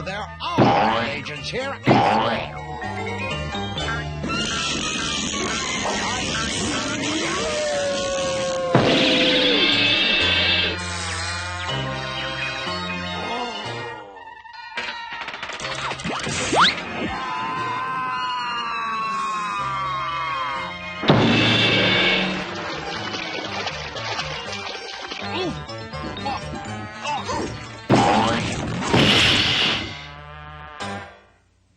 there are agents here anyway.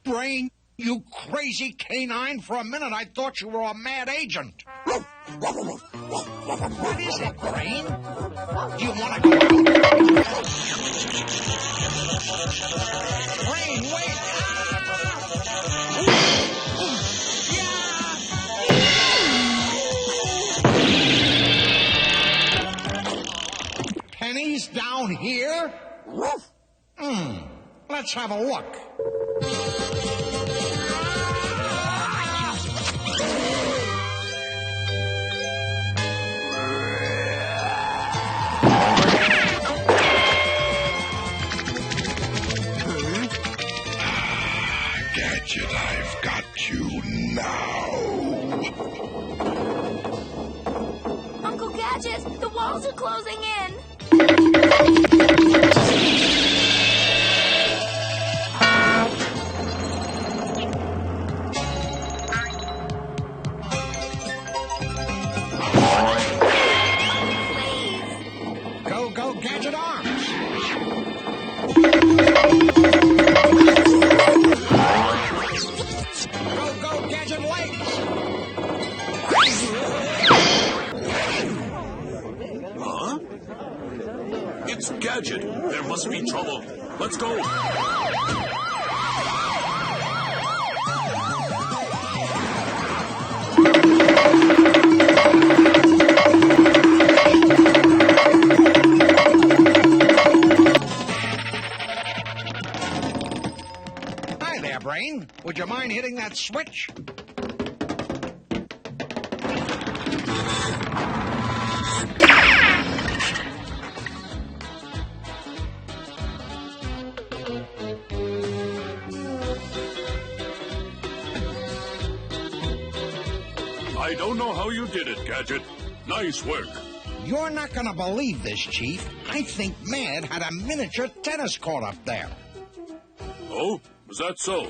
Brain, you crazy canine. For a minute, I thought you were a mad agent. What is it, Brain? Do you want to go out? Brain, wait! Pennies down here? Let's have a look. Gadget, I've got you now. Uncle Gadget, the walls are closing in. Go, go, Gadget arms! Go, go, Gadget legs! Huh? It's Gadget. There must be trouble. Let's go. Hi there, Brain. Would you mind hitting that switch? I don't know how you did it, Gadget. Nice work. You're not gonna believe this, Chief. I think Mad had a miniature tennis court up there. Oh, is that so?